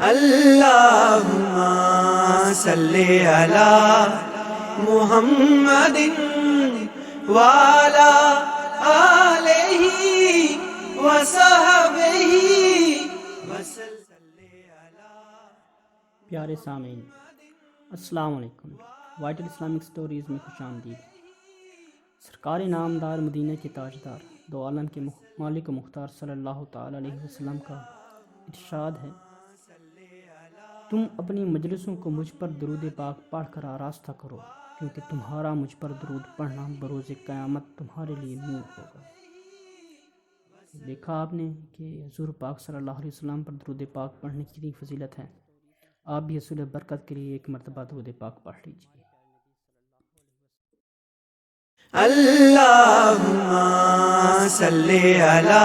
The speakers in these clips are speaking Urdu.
اللہم صلی علی محمد وعلی آلہ وصحبہ وسلم۔ پیارے سامعین، السلام علیکم۔ وائٹل اسلامک سٹوریز میں خوش آمدید۔ سرکار نامدار، مدینہ کے تاجدار، دو عالم کے مالک و مختار صلی اللہ تعالیٰ علیہ وسلم کا ارشاد ہے، تم اپنی مجلسوں کو مجھ پر درود پاک پڑھ کر آراستہ کرو، کیونکہ تمہارا مجھ پر درود پڑھنا بروز قیامت تمہارے لیے نور ہوگا۔ دیکھا آپ نے کہ حضور پاک صلی اللہ علیہ وسلم پر درود پاک پڑھنے کی کتنی فضیلت ہے۔ آپ بھی حصول برکت کے لیے ایک مرتبہ درود پاک پڑھ لیجیے۔ اللہم صلی علی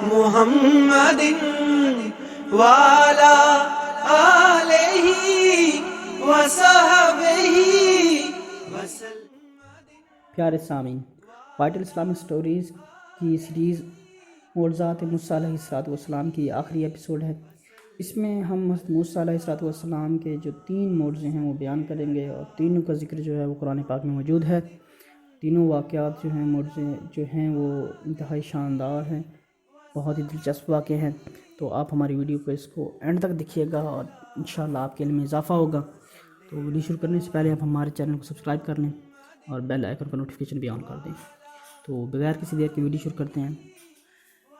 محمد وعلی آلہ وصحبہ وسلم۔ پیارے سامعین، وائٹل اسلامک سٹوریز کی سیریز معجزات موسیٰ علیہ السلام کی آخری ایپیسوڈ ہے۔ اس میں ہم حضرت موسیٰ علیہ السلام کے جو 3 معجزے ہیں وہ بیان کریں گے، اور تینوں کا ذکر جو ہے وہ قرآن پاک میں موجود ہے۔ تینوں واقعات جو ہیں، معجزے جو ہیں، وہ انتہائی شاندار ہیں، بہت ہی دلچسپ واقع ہیں۔ تو آپ ہماری ویڈیو کو اینڈ تک دیکھیے گا، اور انشاءاللہ آپ کے علم میں اضافہ ہوگا۔ تو ویڈیو شروع کرنے سے پہلے آپ ہمارے چینل کو سبسکرائب کر لیں اور بیل آئیکن کا نوٹیفیکیشن بھی آن کر دیں۔ تو بغیر کسی دیر کی ویڈیو شروع کرتے ہیں۔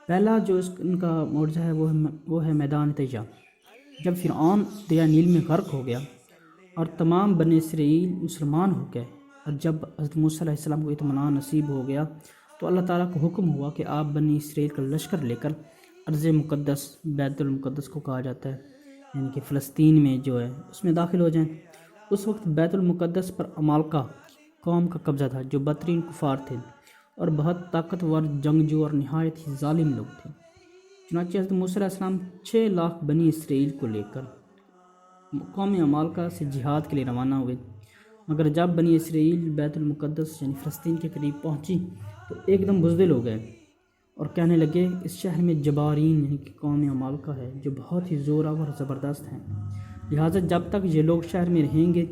پہلا جو ان کا معجزہ ہے وہ ہے میدان طیہ۔ جب فرعون دریا نیل میں غرق ہو گیا اور تمام بنی اسرائیل مسلمان ہو گئے، اور جب حضرت موسیٰ علیہ السلام کو اطمینان نصیب ہو گیا تو اللہ تعالیٰ کو حکم ہوا کہ آپ بنی اسرائیل کا لشکر لے کر ارض مقدس، بیت المقدس کو کہا جاتا ہے، یعنی کہ فلسطین میں جو ہے اس میں داخل ہو جائیں۔ اس وقت بیت المقدس پر عمالقہ قوم کا قبضہ تھا، جو بدترین کفار تھے اور بہت طاقتور جنگجو اور نہایت ہی ظالم لوگ تھے۔ چنانچہ حضرت موسیٰ علیہ السلام 6 لاکھ بنی اسرائیل کو لے کر قوم عمالقہ سے جہاد کے لیے روانہ ہوئے، مگر جب بنی اسرائیل بیت المقدس یعنی فلسطین کے قریب پہنچی تو ایک دم بزدل ہو گئے اور کہنے لگے، اس شہر میں جبارین یعنی کہ قوم عمالقہ ہے جو بہت ہی زوراور اور زبردست ہیں، لہٰذا جب تک یہ لوگ شہر میں رہیں گے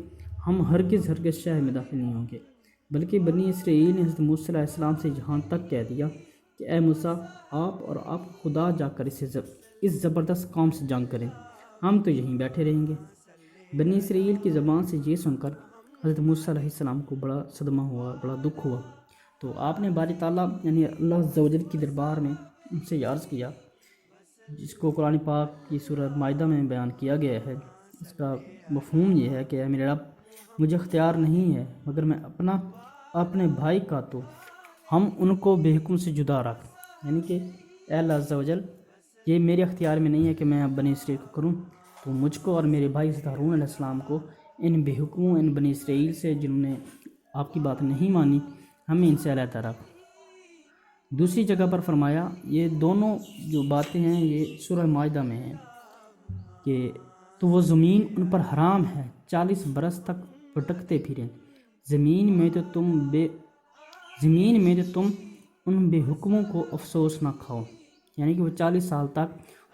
ہم ہرگز شہر میں داخل نہیں ہوں گے۔ بلکہ بنی اسرائیل نے حضرت موسیٰ علیہ السلام سے یہاں تک کہہ دیا کہ اے موسیٰ، آپ اور آپ خدا جا کر اس زبردست قوم سے جنگ کریں، ہم تو یہیں بیٹھے رہیں گے۔ بنی اسرائیل کی زبان سے یہ سن کر حضرت موسیٰ علیہ السلام کو بڑا صدمہ ہوا، بڑا دکھ ہوا۔ تو آپ نے باری تعالیٰ یعنی اللہ عز و جل کی دربار میں ان سے عرض کیا، جس کو قرآن پاک کی سورہ مائدہ میں بیان کیا گیا ہے۔ اس کا مفہوم یہ ہے کہ اے میرے رب، مجھے اختیار نہیں ہے مگر میں اپنے بھائی کا تو ہم ان کو بے حکم سے جدا رکھ، یعنی کہ اے اللہ عز و جل، یہ میرے اختیار میں نہیں ہے کہ میں بنی اسرائیل کو کروں، تو مجھ کو اور میرے بھائی حضرت ہارون علیہ السلام کو ان بے حکموں، ان بنی اسرائیل سے جنہوں نے آپ کی بات نہیں مانی، ہمیں ان سے علیحدہ رکھ۔ دوسری جگہ پر فرمایا، یہ دونوں جو باتیں ہیں یہ سورہ مائدہ میں ہیں کہ تو وہ زمین ان پر حرام ہے، 40 برس تک بھٹکتے پھریں، زمین میں تو تم ان بے حکموں کو افسوس نہ کھاؤ، یعنی کہ وہ 40 سال تک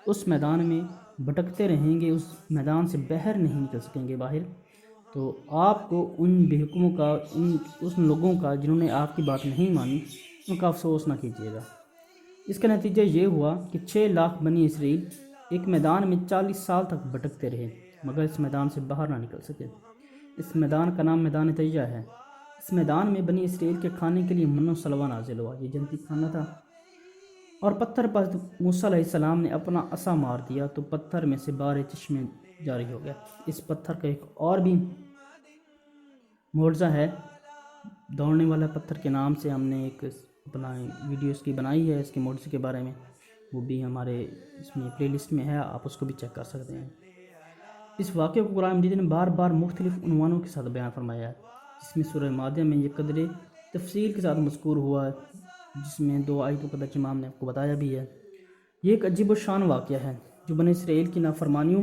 اس میدان میں بھٹکتے رہیں گے، اس میدان سے باہر نہیں نکل سکیں گے باہر۔ تو آپ کو ان بے حکموں کا، ان لوگوں کا جنہوں نے آپ کی بات نہیں مانی، ان کا افسوس نہ کیجیے گا۔ اس کا نتیجہ یہ ہوا کہ 6 لاکھ بنی اسرائیل ایک میدان میں 40 سال تک بھٹکتے رہے، مگر اس میدان سے باہر نہ نکل سکے۔ اس میدان کا نام میدان طیہ ہے۔ اس میدان میں بنی اسرائیل کے کھانے کے لیے من و سلوہ نازل ہوا، یہ جنتی کھانا تھا، اور پتھر پر موسیٰ علیہ السلام نے اپنا عصا مار دیا تو پتھر میں سے بارے چشمے جاری ہو گیا۔ اس پتھر کا ایک اور بھی معجزہ ہے، دوڑنے والا پتھر کے نام سے ہم نے ایک اپنا ویڈیو اس کی بنائی ہے، اس کے معجزے کے بارے میں، وہ بھی ہمارے اس میں پلے لسٹ میں ہے، آپ اس کو بھی چیک کر سکتے ہیں۔ اس واقعے کو قرآن مجید نے بار بار مختلف عنوانوں کے ساتھ بیان فرمایا ہے، جس میں سورہ مائدہ میں یہ قدر تفصیل کے ساتھ مذکور ہوا ہے، جس میں 2 آیتوں کا ترجمہ نے آپ کو بتایا بھی ہے۔ یہ ایک عجیب و شان واقعہ ہے جو بنی اسرائیل کی نافرمانیوں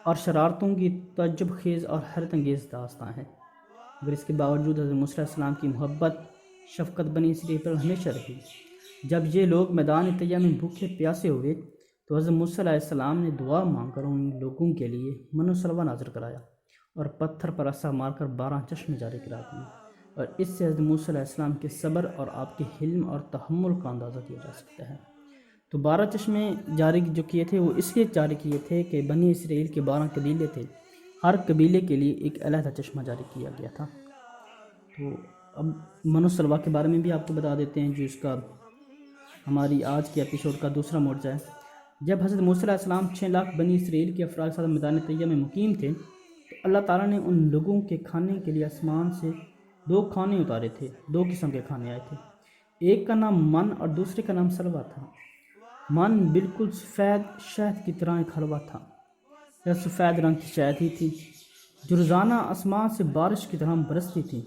اور شرارتوں کی تعجب خیز اور حیرت انگیز داستان ہے، مگر اس کے باوجود حضرت موسیٰ علیہ السلام کی محبت، شفقت بنی اسرائیل پر ہمیشہ رہی۔ جب یہ لوگ میدان طیہ میں بھوکے پیاسے ہوئے تو حضرت موسیٰ علیہ السلام نے دعا مانگ کر ان لوگوں کے لیے من و سلوہ نازل کرایا اور پتھر پر عصا مار کر 12 چشمے جاری کرا دیے، اور اس سے حضرت موسیٰ علیہ السلام کے صبر اور آپ کے حلم اور تحمل کا اندازہ کیا جا سکتا ہے۔ تو 12 چشمے جاری جو کیے تھے وہ اس لیے جاری کیے تھے کہ بنی اسرائیل کے 12 قبیلے تھے، ہر قبیلے کے لیے ایک علیحدہ چشمہ جاری کیا گیا تھا۔ تو اب من و سلوہ کے بارے میں بھی آپ کو بتا دیتے ہیں، جو اس کا ہماری آج کے ایپیسوڈ کا دوسرا معجزہ ہے۔ جب حضرت موسیٰ علیہ السلام 6 لاکھ بنی اسرائیل کے افراد کے ساتھ میدان طیہ میں مقیم تھے، تو اللہ تعالیٰ نے ان لوگوں کے کھانے کے لیے آسمان سے 2 کھانے اتارے تھے، 2 قسم کے کھانے آئے تھے۔ ایک کا نام من اور دوسرے کا نام سلوہ تھا۔ من بالکل سفید شہد کی طرح ایک حلوہ تھا، یا سفید رنگ کی شہد ہی تھی جو روزانہ آسمان سے بارش کی طرح برستی تھی،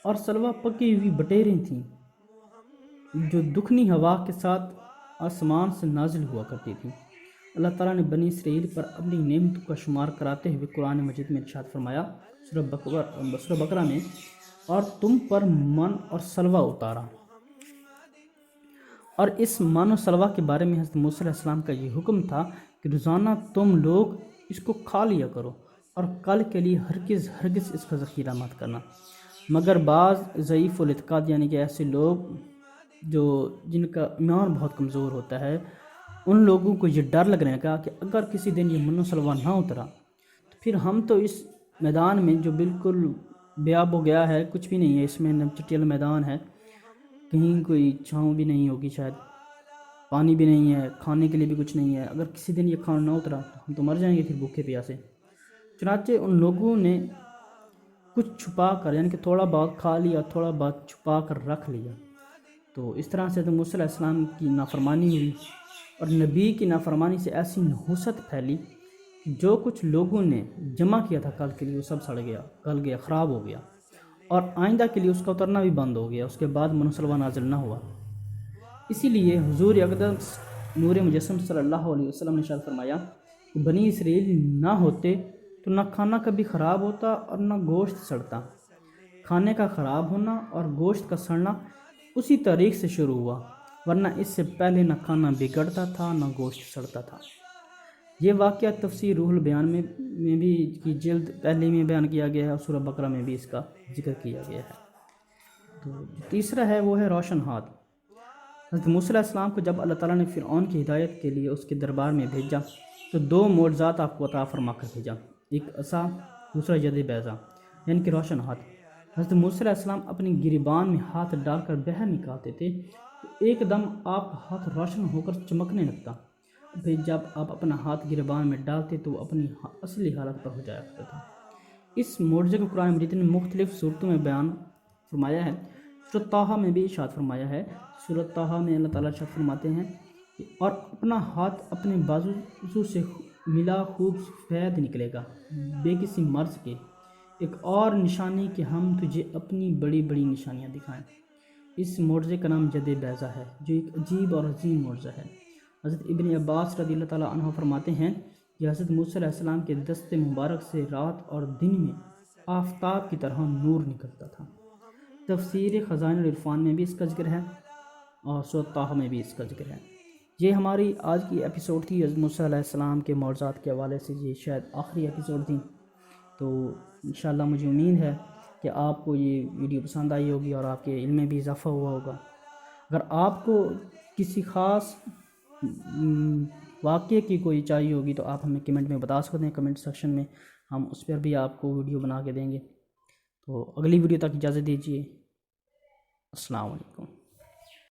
اور سلوہ پکی ہوئی بٹیریں تھیں جو دکھنی ہوا کے ساتھ آسمان سے نازل ہوا کرتی تھیں۔ اللہ تعالیٰ نے بنی اسرائیل پر اپنی نعمتوں کا شمار کراتے ہوئے قرآن مجید میں ارشاد فرمایا سورہ بقرہ میں، اور تم پر من اور سلوہ اتارا۔ اور اس من و سلوہ کے بارے میں حضرت موسیٰ علیہ السلام کا یہ حکم تھا کہ روزانہ تم لوگ اس کو کھا لیا کرو، اور کل کے لیے ہرگز اس کا ذخیرہ مت کرنا۔ مگر بعض ضعیف الاعتقاد یعنی کہ ایسے لوگ جن کا ایمان بہت کمزور ہوتا ہے، ان لوگوں کو یہ ڈر لگنے کا کہ اگر کسی دن یہ من و سلوہ نہ اترا تو پھر ہم تو اس میدان میں جو بالکل بیاب ہو گیا ہے، کچھ بھی نہیں ہے، اس میں چٹیل میدان ہے، کہیں کوئی چھاؤں بھی نہیں ہوگی، شاید پانی بھی نہیں ہے، کھانے کے لیے بھی کچھ نہیں ہے، اگر کسی دن یہ کھانا نہ اترا تو ہم تو مر جائیں گے پھر بھوکے پیاسے۔ چنانچہ ان لوگوں نے کچھ چھپا کر، یعنی کہ تھوڑا بہت کھا لیا، تھوڑا بہت چھپا کر رکھ لیا۔ تو اس طرح سے حضرت موسیٰ علیہ السلام کی نافرمانی ہوئی، اور نبی کی نافرمانی سے ایسی نحوست پھیلی کہ جو کچھ لوگوں نے جمع کیا تھا کل کے لیے وہ سب سڑ گیا، گل گیا، خراب ہو گیا، اور آئندہ کے لیے اس کا اترنا بھی بند ہو گیا۔ اس کے بعد من و سلوہ نازل نہ ہوا۔ اسی لیے حضور اقدس نور مجسم صلی اللہ علیہ وسلم نے ارشاد فرمایا کہ بنی اسرائیل نہ ہوتے تو نہ کھانا کبھی خراب ہوتا اور نہ گوشت سڑتا۔ کھانے کا خراب ہونا اور گوشت کا سڑنا اسی تاریخ سے شروع ہوا، ورنہ اس سے پہلے نہ کھانا بگڑتا تھا نہ گوشت سڑتا تھا۔ یہ واقعہ تفسیر روح البیان میں بھی کی جلد پہلے میں بیان کیا گیا ہے، اور سورہ بقرہ میں بھی اس کا ذکر کیا گیا ہے۔ تو تیسرا ہے وہ ہے روشن ہاتھ۔ حضرت موسیٰ علیہ السلام کو جب اللہ تعالیٰ نے فرعون کی ہدایت کے لیے اس کے دربار میں بھیجا تو 2 معجزات آپ کو عطا فرما کر بھیجا، ایک عصا، دوسرا ید بیضا، یعنی کہ روشن ہاتھ۔ حضرت موسیٰ علیہ السلام اپنی گریبان میں ہاتھ ڈال کر بحر نکالتے تھے تو ایک دم آپ کا ہاتھ روشن ہو کر چمکنے لگتا، پھر جب آپ اپنا ہاتھ گریبان میں ڈالتے تو وہ اپنی اصلی حالت پر ہو جایا کرتا تھا۔ اس معجزے کو قرآن مجید نے مختلف صورتوں میں بیان فرمایا ہے۔ سورۃ طٰہٰ میں بھی ارشاد فرمایا ہے۔ سورۃ طٰہٰ میں اللہ تعالیٰ ارشاد فرماتے ہیں کہ اور اپنا ہاتھ اپنے بازو سے ملا خوب سفید نکلے گا بے کسی مرض کے، ایک اور نشانی کہ ہم تجھے اپنی بڑی بڑی نشانیاں دکھائیں۔ اس معجزے کا نام ید بیضا ہے، جو ایک عجیب اور عظیم معجزہ ہے۔ حضرت ابن عباس رضی اللہ تعالیٰ عنہ فرماتے ہیں کہ حضرت موسیٰ علیہ السلام کے دست مبارک سے رات اور دن میں آفتاب کی طرح نور نکلتا تھا۔ تفسیر خزائن العرفان میں بھی اس کا ذکر ہے، اور سورۃ طٰہٰ میں بھی اس کا ذکر ہے۔ یہ ہماری آج کی ایپیسوڈ تھی حضرت موسیٰ علیہ السلام کے معجزات کے حوالے سے، یہ شاید آخری ایپیسوڈ تھی۔ تو انشاءاللہ مجھے امید ہے کہ آپ کو یہ ویڈیو پسند آئی ہوگی اور آپ کے علم میں بھی اضافہ ہوا ہوگا۔ اگر آپ کو کسی خاص واقعے کی کوئی چاہیے ہوگی تو آپ ہمیں کمنٹ میں بتا سکتے ہیں، کمنٹ سیکشن میں ہم اس پر بھی آپ کو ویڈیو بنا کے دیں گے۔ تو اگلی ویڈیو تک اجازت دیجیے۔ السلام علیکم۔